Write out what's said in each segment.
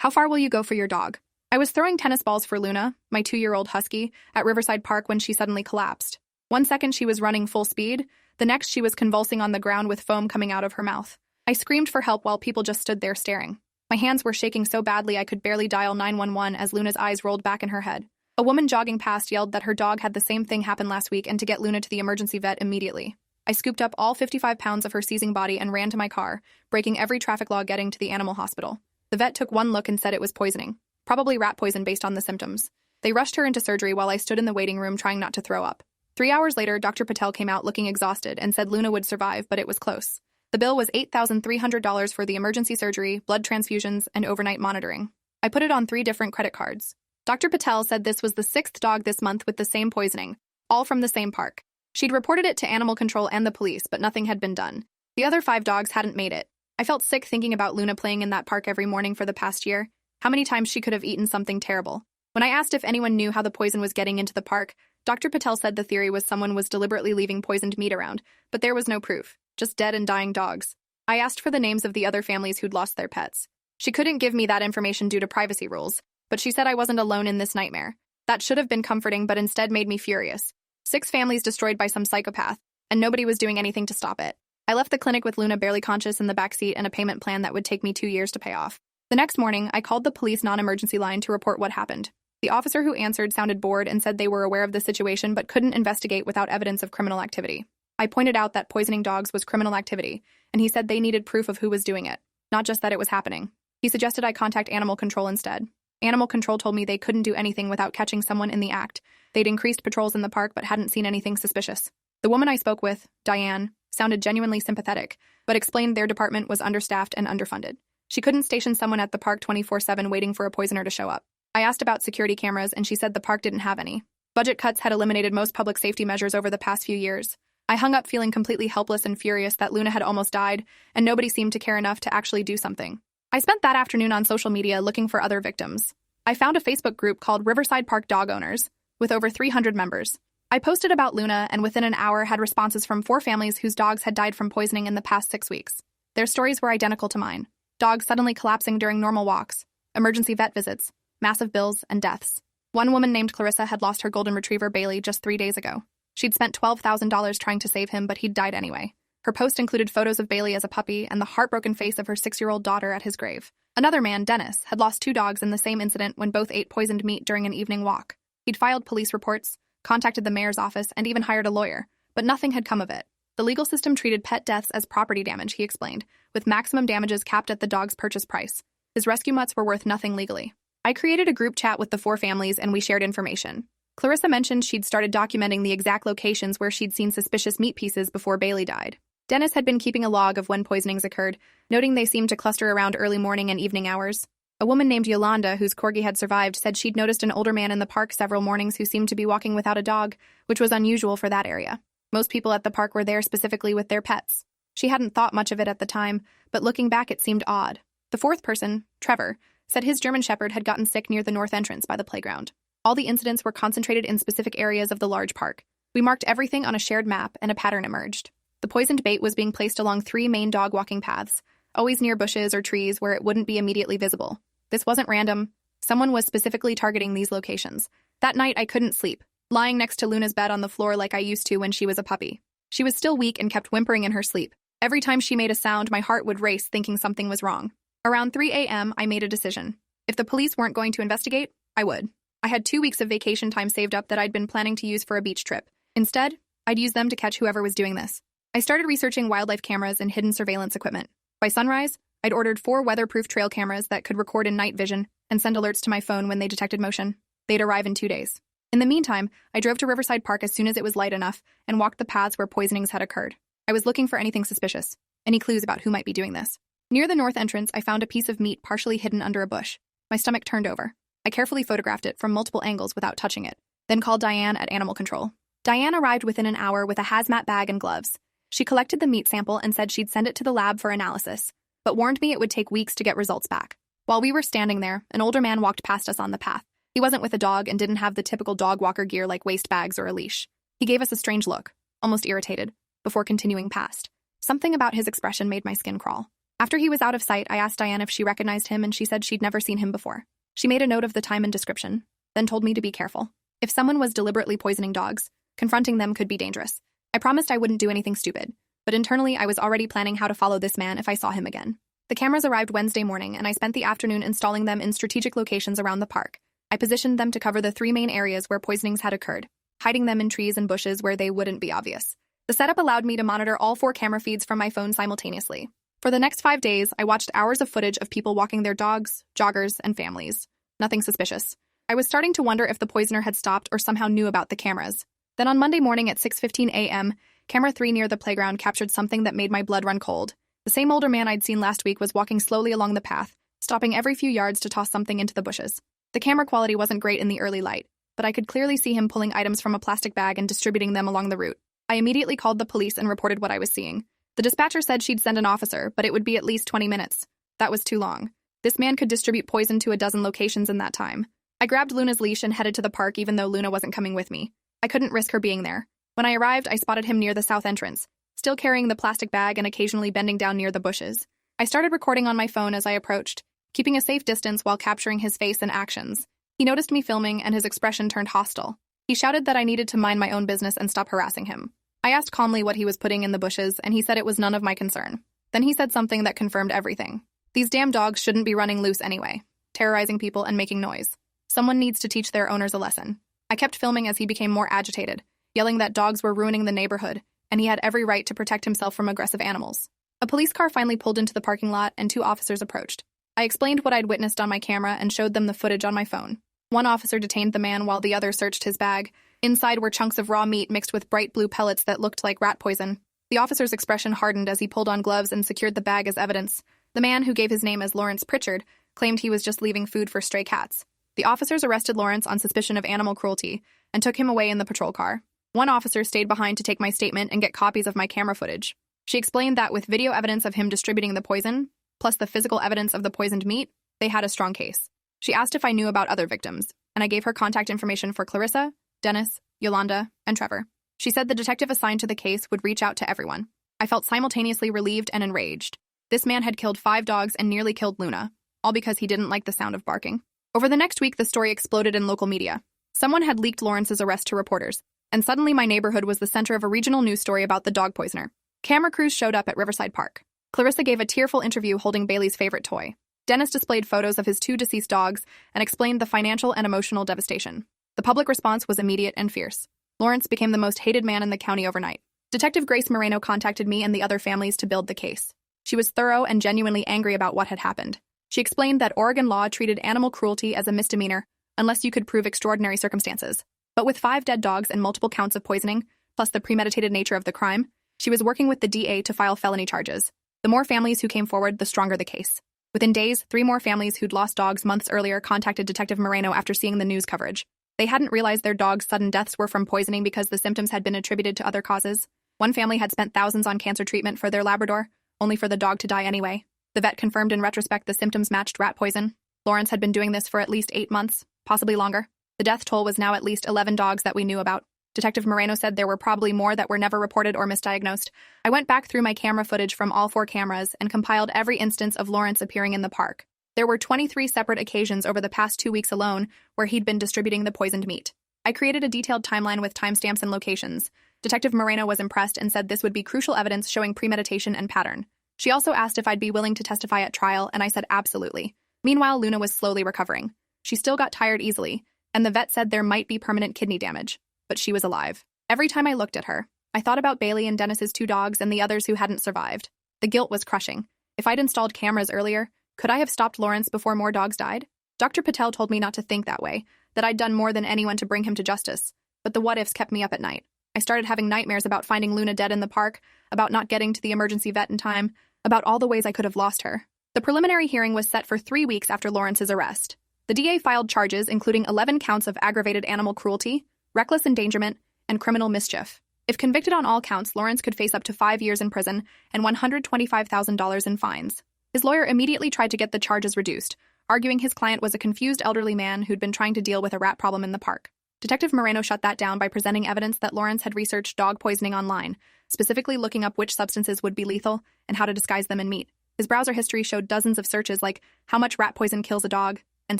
How far will you go for your dog? I was throwing tennis balls for Luna, my 2-year-old husky, at Riverside Park when she suddenly collapsed. One second she was running full speed, the next she was convulsing on the ground with foam coming out of her mouth. I screamed for help while people just stood there staring. My hands were shaking so badly I could barely dial 911 as Luna's eyes rolled back in her head. A woman jogging past yelled that her dog had the same thing happen last week and to get Luna to the emergency vet immediately. I scooped up all 55 pounds of her seizing body and ran to my car, breaking every traffic law getting to the animal hospital. The vet took one look and said it was poisoning. Probably rat poison based on the symptoms. They rushed her into surgery while I stood in the waiting room trying not to throw up. 3 hours later, Dr. Patel came out looking exhausted and said Luna would survive, but it was close. The bill was $8,300 for the emergency surgery, blood transfusions, and overnight monitoring. I put it on 3 different credit cards. Dr. Patel said this was the 6th dog this month with the same poisoning, all from the same park. She'd reported it to animal control and the police, but nothing had been done. The other 5 dogs hadn't made it. I felt sick thinking about Luna playing in that park every morning for the past year. How many times she could have eaten something terrible. When I asked if anyone knew how the poison was getting into the park, Dr. Patel said the theory was someone was deliberately leaving poisoned meat around, but there was no proof, just dead and dying dogs. I asked for the names of the other families who'd lost their pets. She couldn't give me that information due to privacy rules, but she said I wasn't alone in this nightmare. That should have been comforting, but instead made me furious. 6 families destroyed by some psychopath, and nobody was doing anything to stop it. I left the clinic with Luna barely conscious in the backseat and a payment plan that would take me 2 years to pay off. The next morning, I called the police non-emergency line to report what happened. The officer who answered sounded bored and said they were aware of the situation but couldn't investigate without evidence of criminal activity. I pointed out that poisoning dogs was criminal activity, and he said they needed proof of who was doing it, not just that it was happening. He suggested I contact animal control instead. Animal control told me they couldn't do anything without catching someone in the act. They'd increased patrols in the park but hadn't seen anything suspicious. The woman I spoke with, Diane, sounded genuinely sympathetic, but explained their department was understaffed and underfunded. She couldn't station someone at the park 24/7 waiting for a poisoner to show up. I asked about security cameras, and she said the park didn't have any. Budget cuts had eliminated most public safety measures over the past few years. I hung up feeling completely helpless and furious that Luna had almost died, and nobody seemed to care enough to actually do something. I spent that afternoon on social media looking for other victims. I found a Facebook group called Riverside Park Dog Owners, with over 300 members. I posted about Luna, and within an hour had responses from 4 families whose dogs had died from poisoning in the past 6 weeks. Their stories were identical to mine. Dogs suddenly collapsing during normal walks, emergency vet visits, massive bills, and deaths. One woman named Clarissa had lost her golden retriever Bailey just 3 days ago. She'd spent $12,000 trying to save him, but he'd died anyway. Her post included photos of Bailey as a puppy and the heartbroken face of her 6-year-old daughter at his grave. Another man, Dennis, had lost 2 dogs in the same incident when both ate poisoned meat during an evening walk. He'd filed police reports, contacted the mayor's office, and even hired a lawyer, but nothing had come of it. The legal system treated pet deaths as property damage, he explained, with maximum damages capped at the dog's purchase price. His rescue mutts were worth nothing legally. I created a group chat with the 4 families and we shared information. Clarissa mentioned she'd started documenting the exact locations where she'd seen suspicious meat pieces before Bailey died. Dennis had been keeping a log of when poisonings occurred, noting they seemed to cluster around early morning and evening hours. A woman named Yolanda, whose corgi had survived, said she'd noticed an older man in the park several mornings who seemed to be walking without a dog, which was unusual for that area. Most people at the park were there specifically with their pets. She hadn't thought much of it at the time, but looking back it seemed odd. The 4th person, Trevor, said his German Shepherd had gotten sick near the north entrance by the playground. All the incidents were concentrated in specific areas of the large park. We marked everything on a shared map, and a pattern emerged. The poisoned bait was being placed along 3 main dog walking paths, always near bushes or trees where it wouldn't be immediately visible. This wasn't random. Someone was specifically targeting these locations. That night, I couldn't sleep, lying next to Luna's bed on the floor like I used to when she was a puppy. She was still weak and kept whimpering in her sleep. Every time she made a sound, my heart would race, thinking something was wrong. Around 3 a.m., I made a decision. If the police weren't going to investigate, I would. I had 2 weeks of vacation time saved up that I'd been planning to use for a beach trip. Instead, I'd use them to catch whoever was doing this. I started researching wildlife cameras and hidden surveillance equipment. By sunrise, I'd ordered 4 weatherproof trail cameras that could record in night vision and send alerts to my phone when they detected motion. They'd arrive in 2 days. In the meantime, I drove to Riverside Park as soon as it was light enough and walked the paths where poisonings had occurred. I was looking for anything suspicious, any clues about who might be doing this. Near the north entrance, I found a piece of meat partially hidden under a bush. My stomach turned over. I carefully photographed it from multiple angles without touching it, then called Diane at Animal Control. Diane arrived within an hour with a hazmat bag and gloves. She collected the meat sample and said she'd send it to the lab for analysis, but warned me it would take weeks to get results back. While we were standing there, an older man walked past us on the path. He wasn't with a dog and didn't have the typical dog walker gear like waist bags or a leash. He gave us a strange look, almost irritated, before continuing past. Something about his expression made my skin crawl. After he was out of sight, I asked Diane if she recognized him, and she said she'd never seen him before. She made a note of the time and description, then told me to be careful. If someone was deliberately poisoning dogs, confronting them could be dangerous. I promised I wouldn't do anything stupid, but internally I was already planning how to follow this man if I saw him again. The cameras arrived Wednesday morning, and I spent the afternoon installing them in strategic locations around the park. I positioned them to cover the 3 main areas where poisonings had occurred, hiding them in trees and bushes where they wouldn't be obvious. The setup allowed me to monitor all 4 camera feeds from my phone simultaneously. For the next 5 days, I watched hours of footage of people walking their dogs, joggers, and families. Nothing suspicious. I was starting to wonder if the poisoner had stopped or somehow knew about the cameras. Then on Monday morning at 6:15 a.m., camera 3 near the playground captured something that made my blood run cold. The same older man I'd seen last week was walking slowly along the path, stopping every few yards to toss something into the bushes. The camera quality wasn't great in the early light, but I could clearly see him pulling items from a plastic bag and distributing them along the route. I immediately called the police and reported what I was seeing. The dispatcher said she'd send an officer, but it would be at least 20 minutes. That was too long. This man could distribute poison to a dozen locations in that time. I grabbed Luna's leash and headed to the park even though Luna wasn't coming with me. I couldn't risk her being there. When I arrived, I spotted him near the south entrance, still carrying the plastic bag and occasionally bending down near the bushes. I started recording on my phone as I approached, keeping a safe distance while capturing his face and actions. He noticed me filming and his expression turned hostile. He shouted that I needed to mind my own business and stop harassing him. I asked calmly what he was putting in the bushes, and he said it was none of my concern. Then he said something that confirmed everything. These damn dogs shouldn't be running loose anyway, terrorizing people and making noise. Someone needs to teach their owners a lesson. I kept filming as he became more agitated, yelling that dogs were ruining the neighborhood, and he had every right to protect himself from aggressive animals. A police car finally pulled into the parking lot, and 2 officers approached. I explained what I'd witnessed on my camera and showed them the footage on my phone. One officer detained the man while the other searched his bag. Inside were chunks of raw meat mixed with bright blue pellets that looked like rat poison. The officer's expression hardened as he pulled on gloves and secured the bag as evidence. The man, who gave his name as Lawrence Pritchard, claimed he was just leaving food for stray cats. The officers arrested Lawrence on suspicion of animal cruelty and took him away in the patrol car. One officer stayed behind to take my statement and get copies of my camera footage. She explained that with video evidence of him distributing the poison, plus the physical evidence of the poisoned meat, they had a strong case. She asked if I knew about other victims, and I gave her contact information for Clarissa, Dennis, Yolanda, and Trevor. She said the detective assigned to the case would reach out to everyone. I felt simultaneously relieved and enraged. This man had killed 5 dogs and nearly killed Luna, all because he didn't like the sound of barking. Over the next week, the story exploded in local media. Someone had leaked Lawrence's arrest to reporters, and suddenly my neighborhood was the center of a regional news story about the dog poisoner. Camera crews showed up at Riverside Park. Clarissa gave a tearful interview holding Bailey's favorite toy. Dennis displayed photos of his 2 deceased dogs and explained the financial and emotional devastation. The public response was immediate and fierce. Lawrence became the most hated man in the county overnight. Detective Grace Moreno contacted me and the other families to build the case. She was thorough and genuinely angry about what had happened. She explained that Oregon law treated animal cruelty as a misdemeanor unless you could prove extraordinary circumstances. But with 5 dead dogs and multiple counts of poisoning, plus the premeditated nature of the crime, she was working with the DA to file felony charges. The more families who came forward, the stronger the case. Within days, 3 more families who'd lost dogs months earlier contacted Detective Moreno after seeing the news coverage. They hadn't realized their dogs' sudden deaths were from poisoning because the symptoms had been attributed to other causes. One family had spent thousands on cancer treatment for their Labrador, only for the dog to die anyway. The vet confirmed in retrospect the symptoms matched rat poison. Lawrence had been doing this for at least 8 months, possibly longer. The death toll was now at least 11 dogs that we knew about. Detective Moreno said there were probably more that were never reported or misdiagnosed. I went back through my camera footage from all 4 cameras and compiled every instance of Lawrence appearing in the park. There were 23 separate occasions over the past 2 weeks alone where he'd been distributing the poisoned meat. I created a detailed timeline with timestamps and locations. Detective Moreno was impressed and said this would be crucial evidence showing premeditation and pattern. She also asked if I'd be willing to testify at trial, and I said absolutely. Meanwhile, Luna was slowly recovering. She still got tired easily, and the vet said there might be permanent kidney damage, but she was alive. Every time I looked at her, I thought about Bailey and Dennis's 2 dogs and the others who hadn't survived. The guilt was crushing. If I'd installed cameras earlier, could I have stopped Lawrence before more dogs died? Dr. Patel told me not to think that way, that I'd done more than anyone to bring him to justice, but the what-ifs kept me up at night. I started having nightmares about finding Luna dead in the park, about not getting to the emergency vet in time, about all the ways I could have lost her. The preliminary hearing was set for 3 weeks after Lawrence's arrest. The DA filed charges including 11 counts of aggravated animal cruelty, reckless endangerment, and criminal mischief. If convicted on all counts, Lawrence could face up to 5 years in prison and $125,000 in fines. His lawyer immediately tried to get the charges reduced, arguing his client was a confused elderly man who'd been trying to deal with a rat problem in the park. Detective Moreno shut that down by presenting evidence that Lawrence had researched dog poisoning online, specifically looking up which substances would be lethal and how to disguise them in meat. His browser history showed dozens of searches like how much rat poison kills a dog and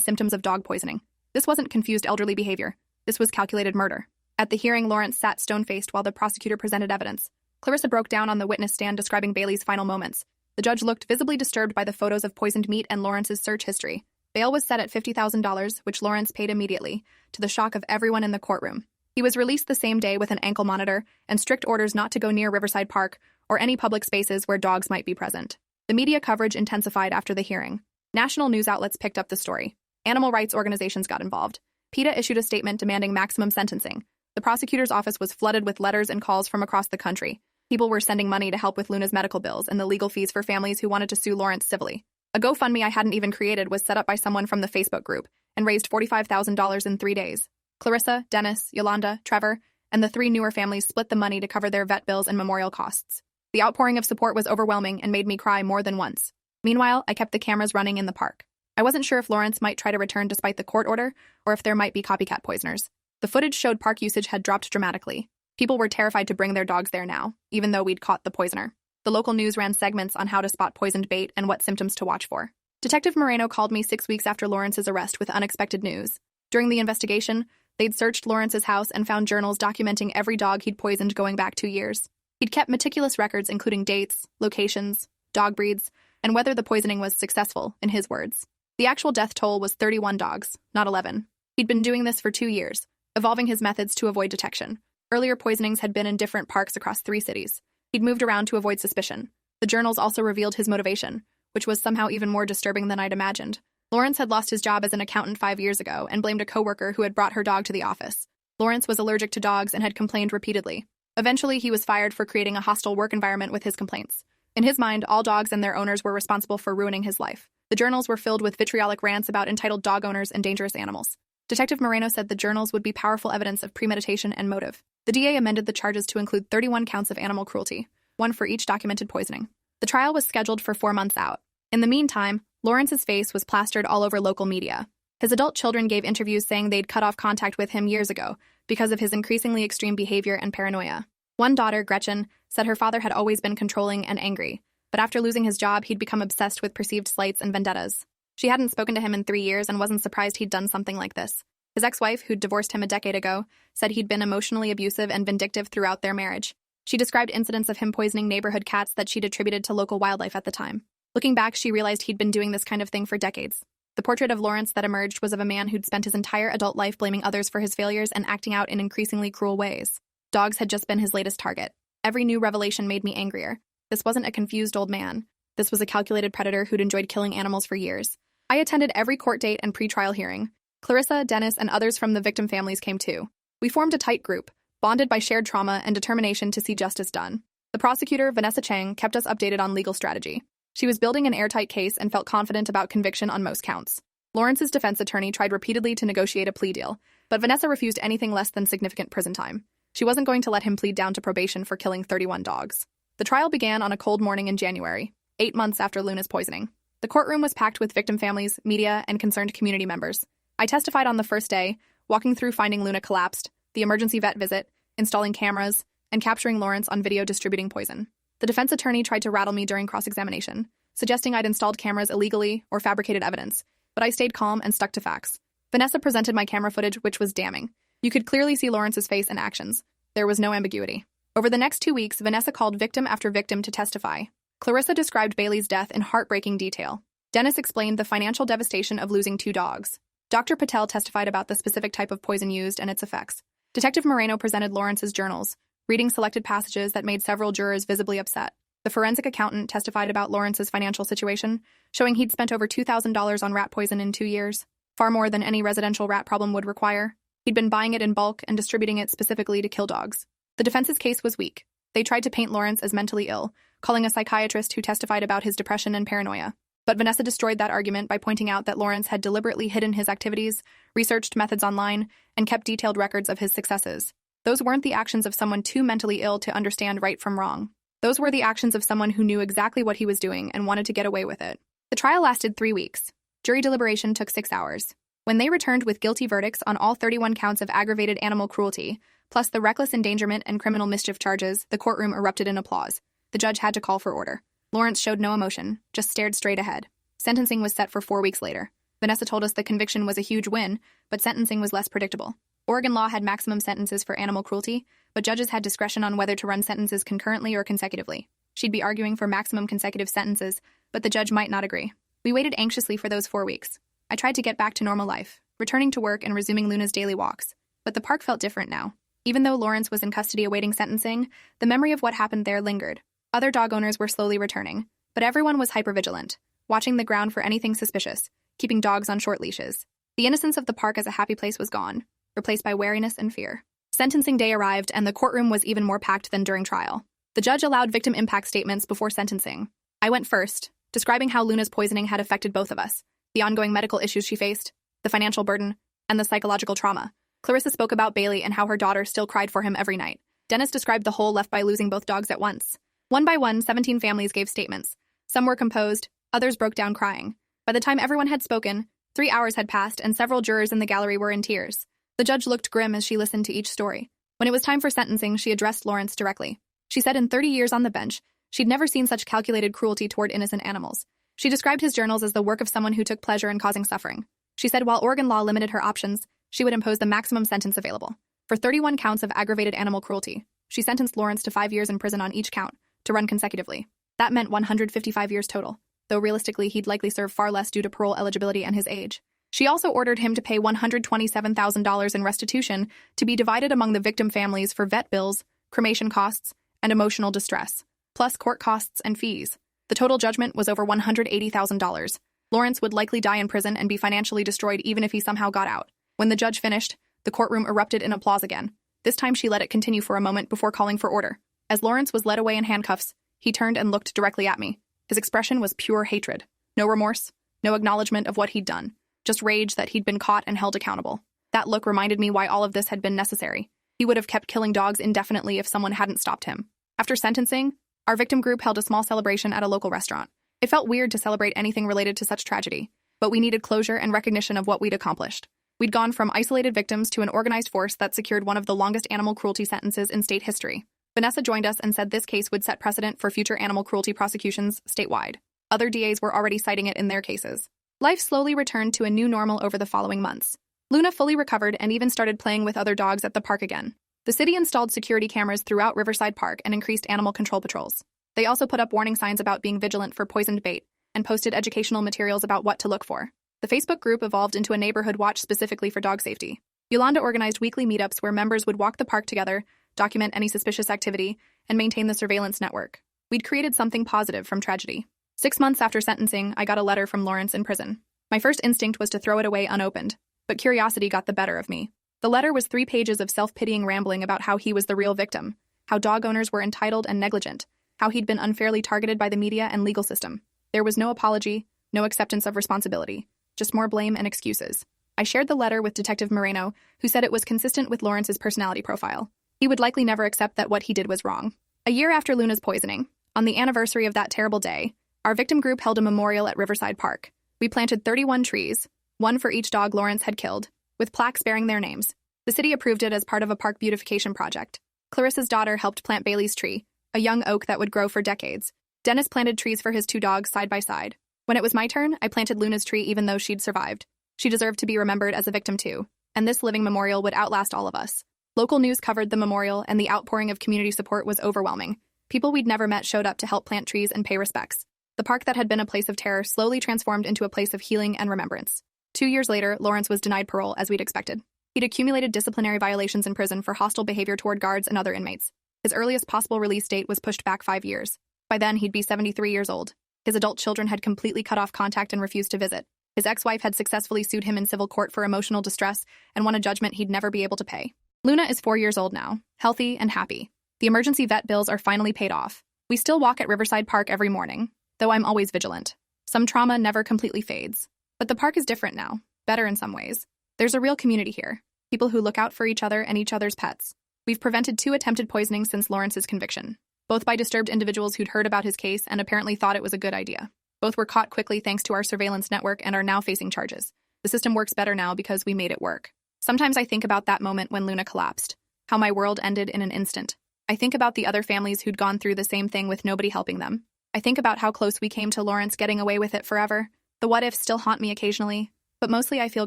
symptoms of dog poisoning. This wasn't confused elderly behavior. This was calculated murder. At the hearing, Lawrence sat stone-faced while the prosecutor presented evidence. Clarissa broke down on the witness stand describing Bailey's final moments. The judge looked visibly disturbed by the photos of poisoned meat and Lawrence's search history. Bail was set at $50,000, which Lawrence paid immediately, to the shock of everyone in the courtroom. He was released the same day with an ankle monitor and strict orders not to go near Riverside Park or any public spaces where dogs might be present. The media coverage intensified after the hearing. National news outlets picked up the story. Animal rights organizations got involved. PETA issued a statement demanding maximum sentencing. The prosecutor's office was flooded with letters and calls from across the country. People were sending money to help with Luna's medical bills and the legal fees for families who wanted to sue Lawrence civilly. A GoFundMe I hadn't even created was set up by someone from the Facebook group and raised $45,000 in 3 days. Clarissa, Dennis, Yolanda, Trevor, and the 3 newer families split the money to cover their vet bills and memorial costs. The outpouring of support was overwhelming and made me cry more than once. Meanwhile, I kept the cameras running in the park. I wasn't sure if Lawrence might try to return despite the court order or if there might be copycat poisoners. The footage showed park usage had dropped dramatically. People were terrified to bring their dogs there now, even though we'd caught the poisoner. The local news ran segments on how to spot poisoned bait and what symptoms to watch for. Detective Moreno called me 6 weeks after Lawrence's arrest with unexpected news. During the investigation, they'd searched Lawrence's house and found journals documenting every dog he'd poisoned going back 2 years. He'd kept meticulous records including dates, locations, dog breeds, and whether the poisoning was successful, in his words. The actual death toll was 31 dogs, not 11. He'd been doing this for 2 years, evolving his methods to avoid detection. Earlier poisonings had been in different parks across 3 cities. He'd moved around to avoid suspicion. The journals also revealed his motivation, which was somehow even more disturbing than I'd imagined. Lawrence had lost his job as an accountant 5 years ago and blamed a coworker who had brought her dog to the office. Lawrence was allergic to dogs and had complained repeatedly. Eventually, he was fired for creating a hostile work environment with his complaints. In his mind, all dogs and their owners were responsible for ruining his life. The journals were filled with vitriolic rants about entitled dog owners and dangerous animals. Detective Moreno said the journals would be powerful evidence of premeditation and motive. The DA amended the charges to include 31 counts of animal cruelty, 1 for each documented poisoning. The trial was scheduled for 4 months out. In the meantime, Lawrence's face was plastered all over local media. His adult children gave interviews saying they'd cut off contact with him years ago because of his increasingly extreme behavior and paranoia. One daughter, Gretchen, said her father had always been controlling and angry, but after losing his job, he'd become obsessed with perceived slights and vendettas. She hadn't spoken to him in 3 years and wasn't surprised he'd done something like this. His ex-wife, who'd divorced him a decade ago, said he'd been emotionally abusive and vindictive throughout their marriage. She described incidents of him poisoning neighborhood cats that she'd attributed to local wildlife at the time. Looking back, she realized he'd been doing this kind of thing for decades. The portrait of Lawrence that emerged was of a man who'd spent his entire adult life blaming others for his failures and acting out in increasingly cruel ways. Dogs had just been his latest target. Every new revelation made me angrier. This wasn't a confused old man. This was a calculated predator who'd enjoyed killing animals for years. I attended every court date and pre-trial hearing. Clarissa, Dennis, and others from the victim families came too. We formed a tight group, bonded by shared trauma and determination to see justice done. The prosecutor, Vanessa Chang, kept us updated on legal strategy. She was building an airtight case and felt confident about conviction on most counts. Lawrence's defense attorney tried repeatedly to negotiate a plea deal, but Vanessa refused anything less than significant prison time. She wasn't going to let him plead down to probation for killing 31 dogs. The trial began on a cold morning in January, 8 months after Luna's poisoning. The courtroom was packed with victim families, media, and concerned community members. I testified on the first day, walking through finding Luna collapsed, the emergency vet visit, installing cameras, and capturing Lawrence on video distributing poison. The defense attorney tried to rattle me during cross-examination, suggesting I'd installed cameras illegally or fabricated evidence, but I stayed calm and stuck to facts. Vanessa presented my camera footage, which was damning. You could clearly see Lawrence's face and actions. There was no ambiguity. Over the next 2 weeks, Vanessa called victim after victim to testify. Clarissa described Bailey's death in heartbreaking detail. Dennis explained the financial devastation of losing 2 dogs. Dr. Patel testified about the specific type of poison used and its effects. Detective Moreno presented Lawrence's journals, reading selected passages that made several jurors visibly upset. The forensic accountant testified about Lawrence's financial situation, showing he'd spent over $2,000 on rat poison in 2 years, far more than any residential rat problem would require. He'd been buying it in bulk and distributing it specifically to kill dogs. The defense's case was weak. They tried to paint Lawrence as mentally ill, calling a psychiatrist who testified about his depression and paranoia. But Vanessa destroyed that argument by pointing out that Lawrence had deliberately hidden his activities, researched methods online, and kept detailed records of his successes. Those weren't the actions of someone too mentally ill to understand right from wrong. Those were the actions of someone who knew exactly what he was doing and wanted to get away with it. The trial lasted 3 weeks. Jury deliberation took 6 hours. When they returned with guilty verdicts on all 31 counts of aggravated animal cruelty, plus the reckless endangerment and criminal mischief charges, the courtroom erupted in applause. The judge had to call for order. Lawrence showed no emotion, just stared straight ahead. Sentencing was set for 4 weeks later. Vanessa told us the conviction was a huge win, but sentencing was less predictable. Oregon law had maximum sentences for animal cruelty, but judges had discretion on whether to run sentences concurrently or consecutively. She'd be arguing for maximum consecutive sentences, but the judge might not agree. We waited anxiously for those 4 weeks. I tried to get back to normal life, returning to work and resuming Luna's daily walks. But the park felt different now. Even though Lawrence was in custody awaiting sentencing, the memory of what happened there lingered. Other dog owners were slowly returning, but everyone was hypervigilant, watching the ground for anything suspicious, keeping dogs on short leashes. The innocence of the park as a happy place was gone, replaced by wariness and fear. Sentencing day arrived, and the courtroom was even more packed than during trial. The judge allowed victim impact statements before sentencing. I went first, describing how Luna's poisoning had affected both of us, the ongoing medical issues she faced, the financial burden, and the psychological trauma. Clarissa spoke about Bailey and how her daughter still cried for him every night. Dennis described the hole left by losing both dogs at once. One by one, 17 families gave statements. Some were composed, others broke down crying. By the time everyone had spoken, 3 hours had passed and several jurors in the gallery were in tears. The judge looked grim as she listened to each story. When it was time for sentencing, she addressed Lawrence directly. She said in 30 years on the bench, she'd never seen such calculated cruelty toward innocent animals. She described his journals as the work of someone who took pleasure in causing suffering. She said while Oregon law limited her options, she would impose the maximum sentence available. For 31 counts of aggravated animal cruelty, she sentenced Lawrence to 5 years in prison on each count, to run consecutively. That meant 155 years total, though realistically he'd likely serve far less due to parole eligibility and his age. She also ordered him to pay $127,000 in restitution to be divided among the victim families for vet bills, cremation costs, and emotional distress, plus court costs and fees. The total judgment was over $180,000. Lawrence would likely die in prison and be financially destroyed even if he somehow got out. When the judge finished, the courtroom erupted in applause again. This time she let it continue for a moment before calling for order. As Lawrence was led away in handcuffs, he turned and looked directly at me. His expression was pure hatred. No remorse, no acknowledgement of what he'd done. Just rage that he'd been caught and held accountable. That look reminded me why all of this had been necessary. He would have kept killing dogs indefinitely if someone hadn't stopped him. After sentencing, our victim group held a small celebration at a local restaurant. It felt weird to celebrate anything related to such tragedy, but we needed closure and recognition of what we'd accomplished. We'd gone from isolated victims to an organized force that secured one of the longest animal cruelty sentences in state history. Vanessa joined us and said this case would set precedent for future animal cruelty prosecutions statewide. Other DAs were already citing it in their cases. Life slowly returned to a new normal over the following months. Luna fully recovered and even started playing with other dogs at the park again. The city installed security cameras throughout Riverside Park and increased animal control patrols. They also put up warning signs about being vigilant for poisoned bait and posted educational materials about what to look for. The Facebook group evolved into a neighborhood watch specifically for dog safety. Yolanda organized weekly meetups where members would walk the park together, document any suspicious activity, and maintain the surveillance network. We'd created something positive from tragedy. 6 months after sentencing, I got a letter from Lawrence in prison. My first instinct was to throw it away unopened, but curiosity got the better of me. The letter was 3 pages of self-pitying rambling about how he was the real victim, how dog owners were entitled and negligent, how he'd been unfairly targeted by the media and legal system. There was no apology, no acceptance of responsibility, just more blame and excuses. I shared the letter with Detective Moreno, who said it was consistent with Lawrence's personality profile. He would likely never accept that what he did was wrong. A year after Luna's poisoning, on the anniversary of that terrible day, our victim group held a memorial at Riverside Park. We planted 31 trees, 1 for each dog Lawrence had killed, with plaques bearing their names. The city approved it as part of a park beautification project. Clarissa's daughter helped plant Bailey's tree, a young oak that would grow for decades. Dennis planted trees for his 2 dogs side by side. When it was my turn, I planted Luna's tree even though she'd survived. She deserved to be remembered as a victim too, and this living memorial would outlast all of us. Local news covered the memorial, and the outpouring of community support was overwhelming. People we'd never met showed up to help plant trees and pay respects. The park that had been a place of terror slowly transformed into a place of healing and remembrance. 2 years later, Lawrence was denied parole as we'd expected. He'd accumulated disciplinary violations in prison for hostile behavior toward guards and other inmates. His earliest possible release date was pushed back 5 years. By then, he'd be 73 years old. His adult children had completely cut off contact and refused to visit. His ex-wife had successfully sued him in civil court for emotional distress and won a judgment he'd never be able to pay. Luna is 4 years old now, healthy and happy. The emergency vet bills are finally paid off. We still walk at Riverside Park every morning, though I'm always vigilant. Some trauma never completely fades. But the park is different now, better in some ways. There's a real community here, people who look out for each other and each other's pets. We've prevented 2 attempted poisonings since Lawrence's conviction, both by disturbed individuals who'd heard about his case and apparently thought it was a good idea. Both were caught quickly thanks to our surveillance network and are now facing charges. The system works better now because we made it work. Sometimes I think about that moment when Luna collapsed, how my world ended in an instant. I think about the other families who'd gone through the same thing with nobody helping them. I think about how close we came to Lawrence getting away with it forever. The what-ifs still haunt me occasionally, but mostly I feel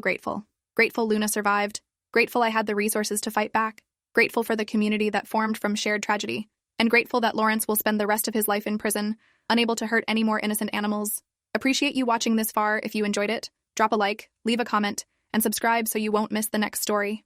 grateful. Grateful Luna survived. Grateful I had the resources to fight back. Grateful for the community that formed from shared tragedy. And grateful that Lawrence will spend the rest of his life in prison, unable to hurt any more innocent animals. Appreciate you watching this far. If you enjoyed it, drop a like, leave a comment, and subscribe so you won't miss the next story.